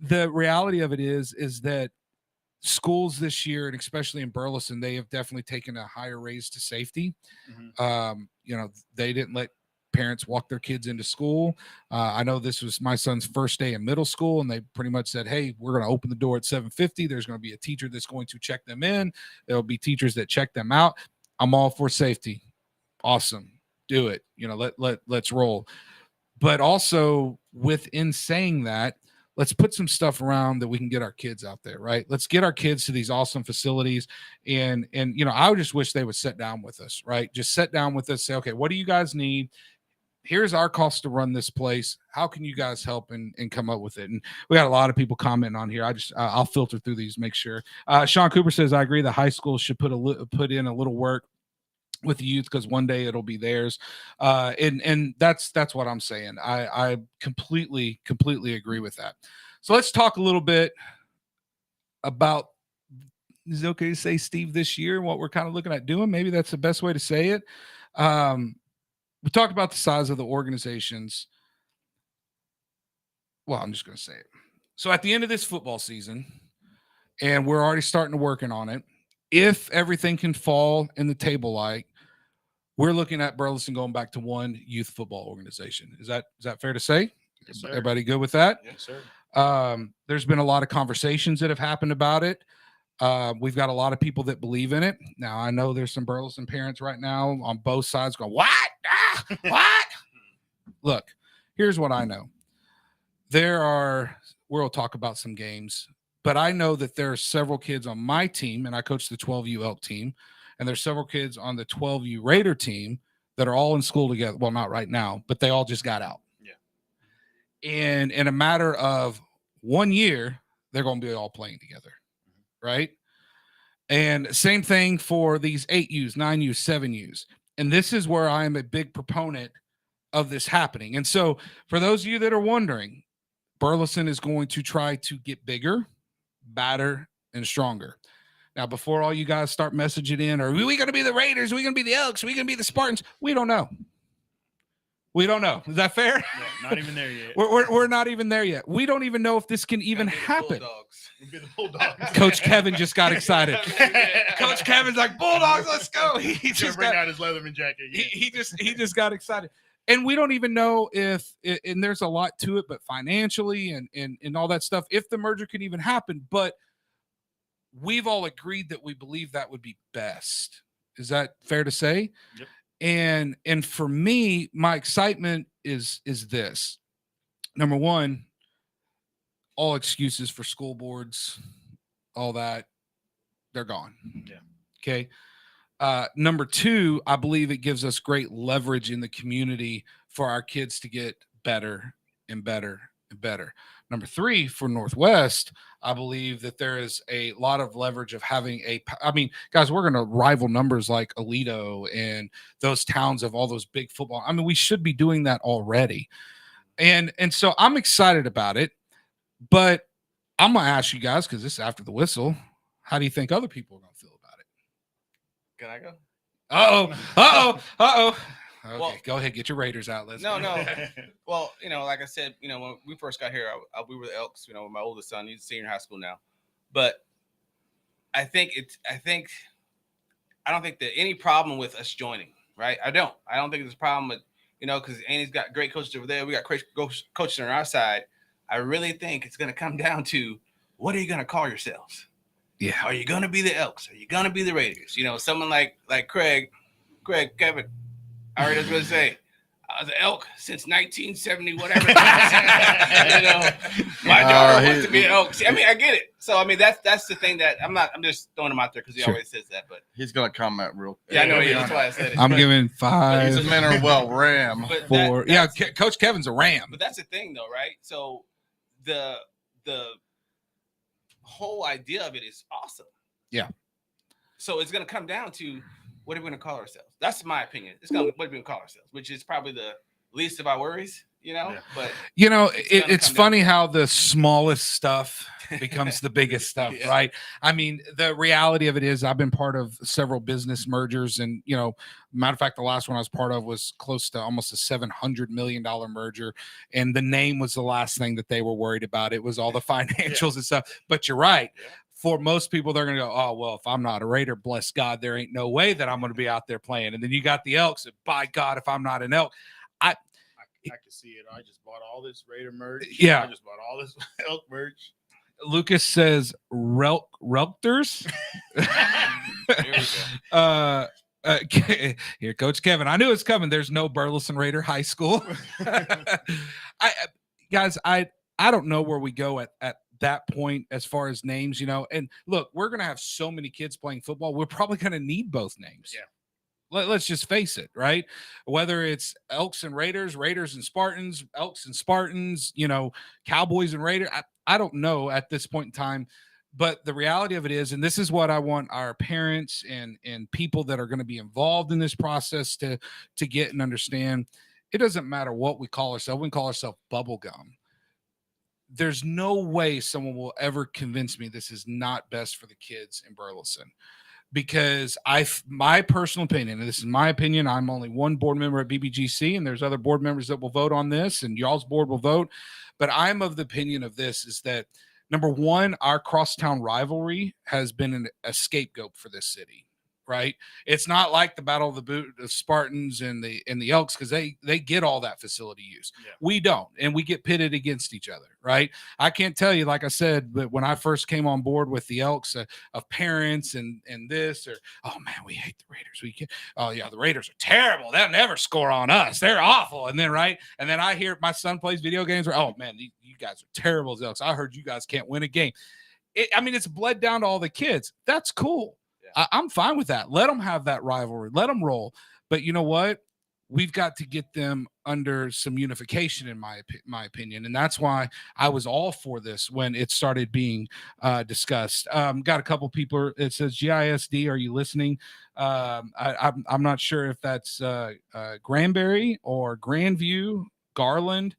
The reality of it is that schools this year, and especially in Burleson, they have definitely taken a higher raise to safety. Mm-hmm. You know, they didn't let parents walk their kids into school. I know this was my son's first day in middle school, and they pretty much said, hey, we're going to open the door at 7:50. There's going to be a teacher that's going to check them in. There'll be teachers that check them out. I'm all for safety. Awesome. Do it. You know, let's roll. But also within saying that, let's put some stuff around that we can get our kids out there, right? Let's get our kids to these awesome facilities. And you know, I just wish they would sit down with us, right? Just sit down with us, say, okay, what do you guys need? Here's our cost to run this place. How can you guys help and come up with it? And we got a lot of people commenting on here. I'll filter through these, make sure. Sean Cooper says, I agree. The high school should put in a little work with the youth, because one day it'll be theirs. And that's what I'm saying. I completely agree with that. So let's talk a little bit about, is it okay to say, Steve, this year, what we're kind of looking at doing? Maybe that's the best way to say it. We talked about the size of the organizations. Well, I'm just going to say it. So at the end of this football season, and we're already starting to working on it, if everything can fall in the table like, we're looking at Burleson going back to one youth football organization. Is that fair to say? Yes, sir. Everybody good with that? Yes, sir. There's been a lot of conversations that have happened about it. We've got a lot of people that believe in it. Now, I know there's some Burleson parents right now on both sides going, what? What? Look, here's what I know. We'll talk about some games, but I know that there are several kids on my team, and I coach the 12U Elk team, and there's several kids on the 12U Raider team that are all in school together. Well, not right now, but they all just got out. Yeah. And in a matter of 1 year, they're going to be all playing together. Right. And same thing for these 8Us, 9Us, 7Us. And this is where I am a big proponent of this happening. And so for those of you that are wondering, Burleson is going to try to get bigger, badder, and stronger. Now, before all you guys start messaging in, are we going to be the Raiders? Are we going to be the Elks? Are we going to be the Spartans? We don't know. We don't know. Is that fair? Yeah, not even there yet. We're not even there yet. We don't even know if this can even happen. We'll be the Bulldogs. Coach Kevin just got excited. Coach Kevin's like, Bulldogs, let's go. He just bring got out his Leatherman jacket. he just got excited. And we don't even know if, and there's a lot to it, but financially and all that stuff, if the merger can even happen. But we've all agreed that we believe that would be best. Is that fair to say? Yep. And for me, my excitement is this. Number one, all excuses for school boards, all that, they're gone. Yeah. Okay. Number two, I believe it gives us great leverage in the community for our kids to get better and better and better. Number three, for Northwest, I believe that there is a lot of leverage of having guys, we're going to rival numbers like Aledo and those towns of all those big football. I mean, we should be doing that already. And so I'm excited about it, but I'm going to ask you guys, because this is after the whistle, how do you think other people are going to feel about it? Can I go? Uh-oh. Okay, Well, go ahead. Get your Raiders out. Let's No. go. Well, like I said, when we first got here, we were the Elks. With my oldest son, he's a senior in high school now. But I don't think that any problem with us joining, right? I don't think there's a problem with, because Andy's got great coaches over there. We got great coaches on our side. I really think it's going to come down to, what are you going to call yourselves? Yeah. Are you going to be the Elks? Are you going to be the Raiders? Someone like Craig, Kevin. I already was going to say, I was an Elk since 1970, whatever. My daughter wants to be an Elk. See, I get it. So, that's the thing that I'm just throwing him out there because he always says that. But he's going to comment real quick. Yeah, I know he is. That's why I said it. I'm giving 5. These men are Ram. 4. Coach Kevin's a Ram. But that's the thing, though, right? So the whole idea of it is awesome. Yeah. So it's going to come down to, what are we going to call ourselves? That's my opinion. What are we going to call ourselves? Which is probably the least of our worries, But it's funny how the smallest stuff becomes the biggest stuff, Yeah. right? The reality of it is, I've been part of several business mergers, and matter of fact, the last one I was part of was close to almost a $700 million merger, and the name was the last thing that they were worried about. It was all the financials and stuff. But you're right. Yeah. For most people, they're going to go, oh, well, if I'm not a Raider, bless God, there ain't no way that I'm going to be out there playing. And then you got the Elks, and by God, if I'm not an Elk, I can see it. I just bought all this Raider merch. Yeah. I just bought all this Elk merch. Lucas says Relters. Here, Coach Kevin. I knew it's coming. There's no Burleson Raider High School. I don't know where we go at that point as far as names, and look, we're going to have so many kids playing football. We're probably going to need both names. Yeah. Let's just face it, right? Whether it's Elks and Raiders, Raiders and Spartans, Elks and Spartans, Cowboys and Raiders. I don't know at this point in time, but the reality of it is, and this is what I want our parents and people that are going to be involved in this process to get and understand. It doesn't matter what we call ourselves. We can call ourselves Bubblegum. There's no way someone will ever convince me this is not best for the kids in Burleson, because my personal opinion, and this is my opinion, I'm only one board member at BBGC, and there's other board members that will vote on this, and y'all's board will vote. But I'm of the opinion of this is that, number one, our crosstown rivalry has been a scapegoat for this city. Right. It's not like the Battle of the Spartans and the Elks, because they get all that facility use. Yeah. We don't, and we get pitted against each other. Right. I can't tell you, like I said, but when I first came on board with the Elks, of parents and this, or, oh man, we hate the Raiders. Oh yeah, the Raiders are terrible. They'll never score on us. They're awful. And then and then I hear my son plays video games where, oh man, you guys are terrible as Elks. I heard you guys can't win a game. It's bled down to all the kids. That's cool. I'm fine with that. Let them have that rivalry. Let them roll. But you know what? we've got to get them under some unification, in my opinion. And that's why I was all for this when it started being discussed. Got a couple people. It says, GISD, are you listening? I'm not sure if that's Granbury or Grandview, Garland.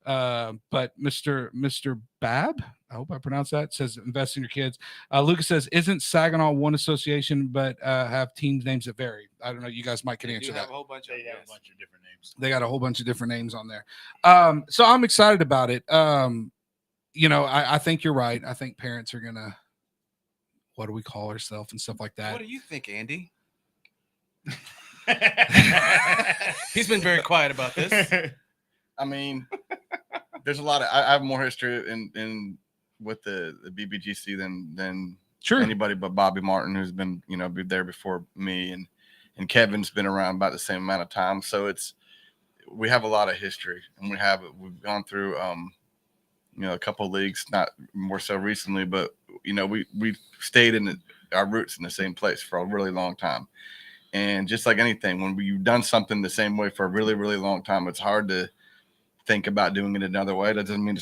But Mr. Bab, I hope I pronounced that, says invest in your kids. Lucas says, isn't Saginaw one association, but have teams names that vary? I don't know. You guys might can answer that. They have a whole bunch of different names. They got a whole bunch of different names on there. So I'm excited about it. I think you're right. I think parents are gonna, what do we call ourselves and stuff like that. What do you think, Andy? He's been very quiet about this. I mean, there's a lot of. I have more history in with the BBGC than sure anybody but Bobby Martin, who's been there before me, and Kevin's been around about the same amount of time. So we have a lot of history, and we've gone through a couple of leagues, not more so recently, but we stayed in our roots in the same place for a really long time. And just like anything, when you've done something the same way for a really, really long time, it's hard to think about doing it another way. That doesn't mean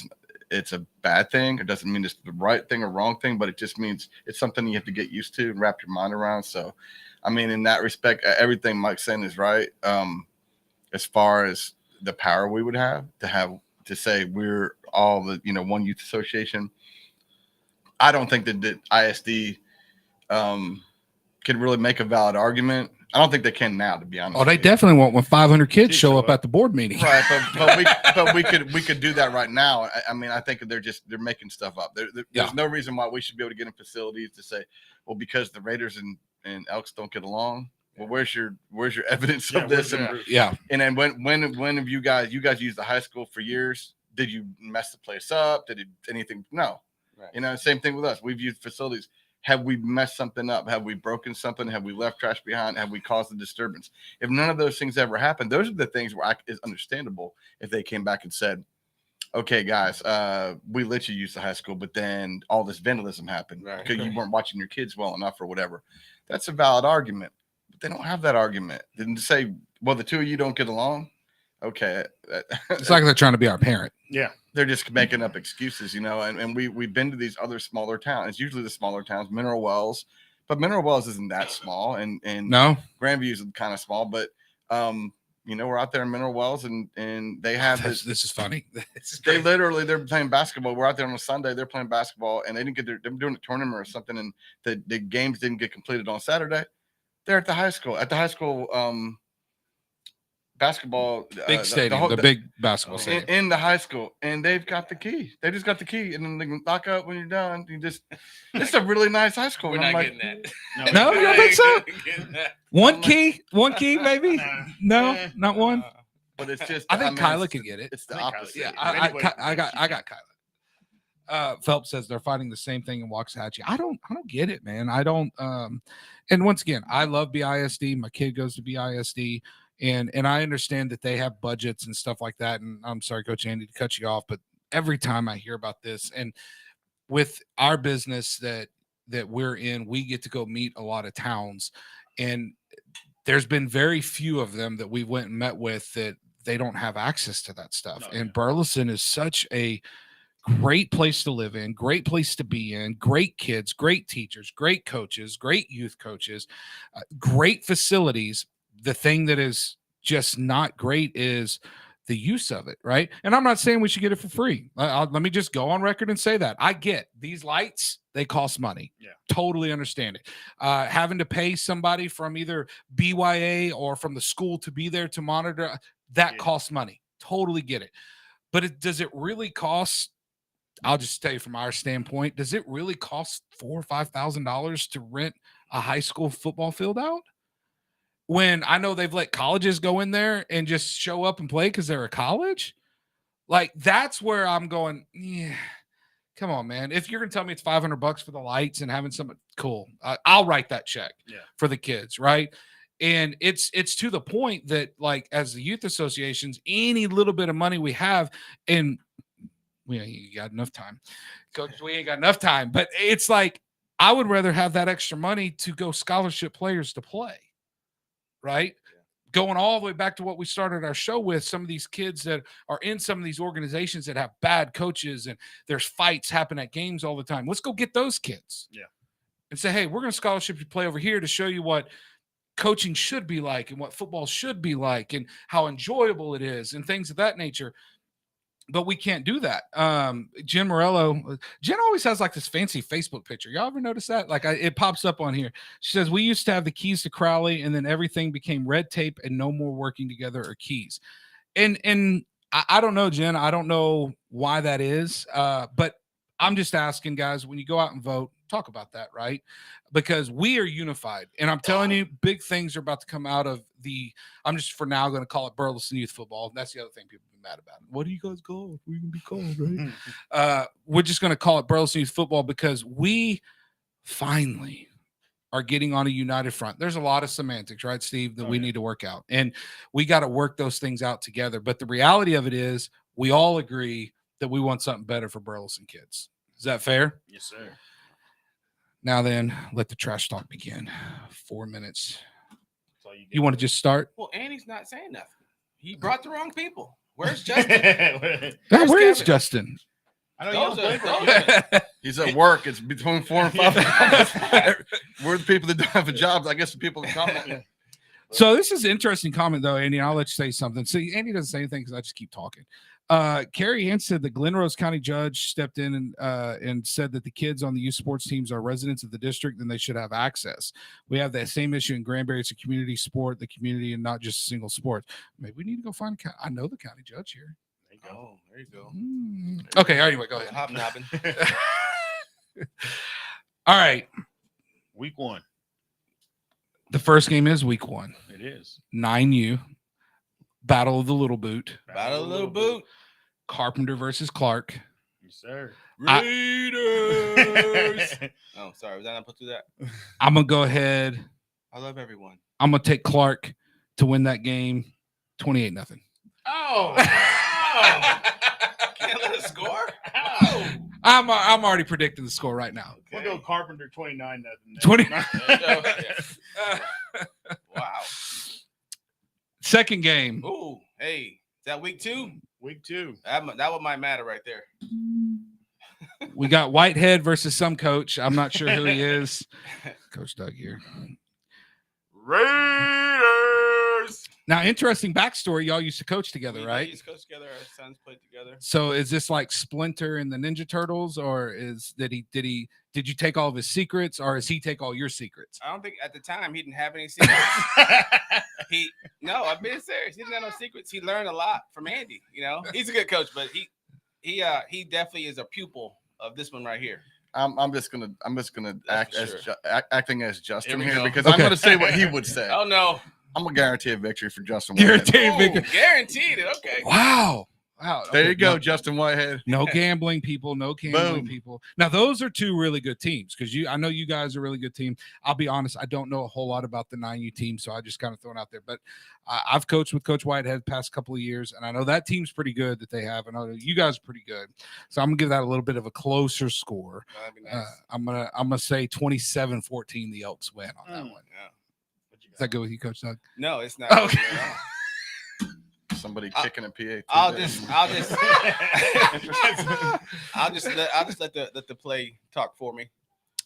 it's a bad thing. It doesn't mean it's the right thing or wrong thing, but it just means it's something you have to get used to and wrap your mind around. So, I mean, in that respect, everything Mike's saying is right. As far as the power we would have to say we're all the one youth association, I don't think that the ISD can really make a valid argument. I don't think they can now, to be honest. Oh, they definitely won't when 500 kids show up at the board meeting. Right, but we could do that right now. I mean, I think they're making stuff up. There's no reason why we should be able to get in facilities to say, well, because the Raiders and Elks don't get along. Well, where's your evidence of this? And then when have you guys used the high school for years? Did you mess the place up? Did anything? No. Right. Same thing with us. We've used facilities. Have we messed something up? Have we broken something? Have we left trash behind? Have we caused a disturbance? If none of those things ever happened, those are the things where it's understandable if they came back and said, okay, guys, we let you use the high school, but then all this vandalism happened because you weren't watching your kids well enough or whatever. That's a valid argument, but they don't have that argument. Didn't say, well, the two of you don't get along. Okay. It's like they're trying to be our parent. Yeah. They're just making up excuses, and we've been to these other smaller towns. It's usually the smaller towns, Mineral Wells, but Mineral Wells isn't that small, and no, Grandview is kind of small, but we're out there in Mineral Wells, and they have this is funny. They're playing basketball. We're out there on a Sunday, they're playing basketball, and they're doing a tournament or something, and the games didn't get completed on Saturday. They're at the high school basketball big stadium, the big basketball stadium in the high school, and they've got the key. They just got the key, and then they can lock up when you're done. It's a really nice high school. We're not getting that. No, you don't think so? One key, maybe. No, not one. But it's just. I think Kyla can get it. It's the opposite. Yeah, I got Kyla. Phelps says they're fighting the same thing in Waxahachie. I don't get it, man. I don't. And once again, I love BISD. My kid goes to BISD. And I understand that they have budgets and stuff like that. And I'm sorry, Coach Andy, to cut you off, but every time I hear about this, and with our business that we're in, we get to go meet a lot of towns, and there's been very few of them that we went and met with that they don't have access to that stuff. And Burleson is such a great place to live in, great place to be in, great kids, great teachers, great coaches, great youth coaches, great facilities. The thing that is just not great is the use of it, right? And I'm not saying we should get it for free. Let me just go on record and say that. I get these lights, they cost money. Yeah. Totally understand it. Having to pay somebody from either BYA or from the school to be there to monitor, that costs money. Totally get it. But does it really cost, I'll just tell you from our standpoint, does it really cost $4,000 or $5,000 to rent a high school football field out? When I know they've let colleges go in there and just show up and play because they're a college. Like, that's where I'm going, yeah, come on, man. If you're going to tell me it's $500 for the lights and having some, cool. I'll write that check for the kids, right? And it's to the point that, like, as the youth associations, any little bit of money we have, and we ain't got enough time. Coach, we ain't got enough time. But it's like, I would rather have that extra money to go scholarship players to play. Right? going all the way back to what we started our show with, some of these kids that are in some of these organizations that have bad coaches and there's fights happen at games all the time. Let's go get those kids. Yeah. And say, hey, we're going to scholarship you play over here to show you what coaching should be like and what football should be like and how enjoyable it is and things of that nature. But we can't do that. Jen Morello, Jen always has like this fancy Facebook picture. Y'all ever notice that? Like it pops up on here. She says, we used to have the keys to Crowley and then everything became red tape and no more working together or keys. And I don't know, Jen. I don't know why that is. But I'm just asking, guys, when you go out and vote, talk about that, right? Because we are unified. And I'm telling you, big things are about to come out of I'm just for now going to call it Burleson Youth Football. That's the other thing people be mad about. What do you guys call it? We can be called, right? We're just going to call it Burleson Youth Football because we finally are getting on a united front. There's a lot of semantics, right, Steve, that we need to work out. And we got to work those things out together. But the reality of it is we all agree that we want something better for Burleson kids. Is that fair? Yes, sir. Now then, let the trash talk begin. 4 minutes. You want to just start? Well, Andy's not saying nothing. He brought the wrong people. Where's Justin? Where is Justin? I know he's at work. It's between 4 and 5. We're the people that don't have a job. I guess the people that comment. So this is an interesting comment, though, Andy. I'll let you say something. See, Andy doesn't say anything because I just keep talking. Carrie Ann said the Glen Rose County judge stepped in and said that the kids on the youth sports teams are residents of the district and they should have access. We have that same issue in Granbury. It's a community sport, the community, and not just a single sport. Maybe we need to go find I know the county judge here. There you go. Oh, there you go. Okay, anyway, go ahead. Hobnobbing. All right. Week 1. The first game is week 1. It is. 9U. Battle of the Little Boot. Battle of the Little Boot. Carpenter versus Clark. Yes, sir. Raiders. Oh, sorry. Was I not put through that? I'm going to go ahead. I love everyone. I'm going to take Clark to win that game 28-0. Oh. Can't let it score? Oh. I'm already predicting the score right now. We'll go Carpenter 29-0. 20. Wow. Second game. Ooh, hey, is that week 2? Week 2. That what might matter right there. We got Whitehead versus some coach. I'm not sure who he is. Coach Doug here. Raiders. Now, interesting backstory. Y'all used to coach together, right? We used to coach together. Our sons played together. So is this like Splinter and the Ninja Turtles, or did you take all of his secrets, or does he take all your secrets? I don't think at the time he didn't have any secrets. No, I'm being serious. He didn't have no secrets. He learned a lot from Andy. You know, he's a good coach, but he definitely is a pupil of this one right here. I'm just gonna acting as Justin here because okay. I'm gonna say what he would say. Oh no. I'm gonna guarantee a victory for Justin Guaranteed Whitehead. victory. Guaranteed it. Okay. Wow. There Okay, you go, Justin Whitehead. No gambling, people. No gambling, Boom. people. Now, those are two really good teams because I know you guys are a really good team. I'll be honest, I don't know a whole lot about the 9U team, so I just kind of throw it out there. But I've coached with Coach Whitehead the past couple of years, and I know that team's pretty good that they have. I know you guys are pretty good, so I'm gonna give that a little bit of a closer score. That'd be nice. I'm gonna say 27-14. The Elks win on that one. Yeah. Is that good with you, Coach Doug? No, it's not. Okay. Somebody kicking a PA. I'll just let the play talk for me.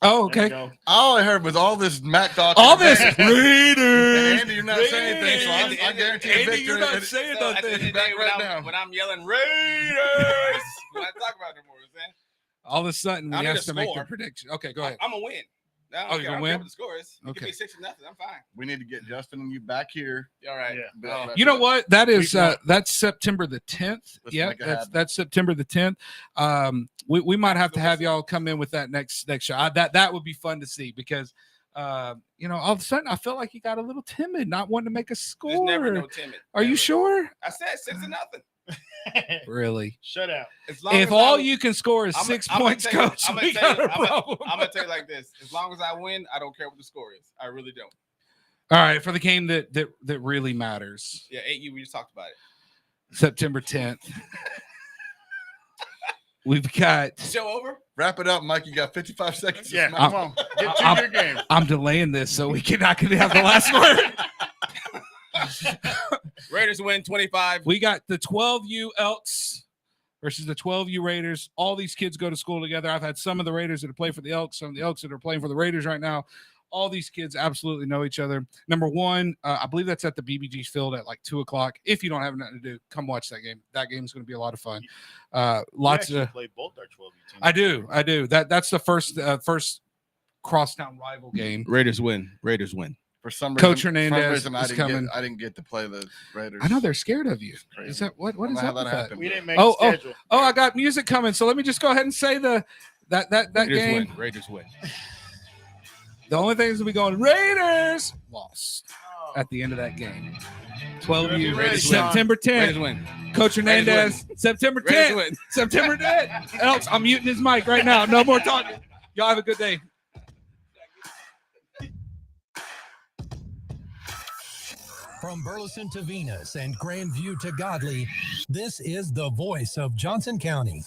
Oh, okay. All I heard was all this Matt talk. All this And Raiders. Andy, you're not saying anything, so I guarantee a Andy, victory. you're not saying So at the nothing. end of the day, when I'm yelling Raiders, when I talk about it more, man. All of a sudden, I we need have a to make the score. prediction. Okay, go ahead. I'm gonna win. No, I Oh, don't you're care. I gonna don't care win? what the score is. It Okay. could be 6-0. I'm fine. We need to get Justin and you back here. All right. Yeah. You know what? That is Week one. that's September the 10th. Let's Yeah, make it that's happen. that's September the 10th. We might have to have y'all come in with that next show. That would be fun to see because all of a sudden I felt like you got a little timid, not wanting to make a There's score. never no timid. Are you Never. sure? I said 6-0. Really? Shut out. As long If as all I- you can score is I'm 6 gonna points, tell you- coach, I'm gonna we tell got you- a problem. I'm gonna tell you like this: as long as I win, I don't care what the score is. I really don't. All right, for the game that really matters, Yeah, 8U. We just talked about it. September 10th. We've got. Show over. Wrap it up, Mike. You got 55 seconds. to Yeah, smash. come on. Get to your game. I'm delaying this so I can have the last word. Raiders win 25. We got the 12U Elks versus the 12U Raiders. All these kids go to school together. I've had some of the Raiders that have played for the Elks, some of the Elks that are playing for the Raiders right now. All these kids absolutely know each other. Number one, I believe that's at the BBG field at like 2:00. If you don't have nothing to do, come watch that game. That game is going to be a lot of fun. Lots of play both our 12U teams. I do. That's the first crosstown rival game. Raiders win. For some reason, Coach Hernandez is coming. I didn't get to play the Raiders. I know they're scared of you. Is that what is how that? that with happened. We didn't make the schedule. I got music coming. So let me just go ahead and say that Raiders game. win. Raiders win. The only thing is to be going Raiders lost at the end of that game. 12U Raiders September 10th. Raiders win. Coach Hernandez September 10th. Raiders win. September 10th. Elks, I'm muting his mic right now. No more talking. Y'all have a good day. From Burleson to Venus and Grandview to Godley, this is the voice of Johnson County.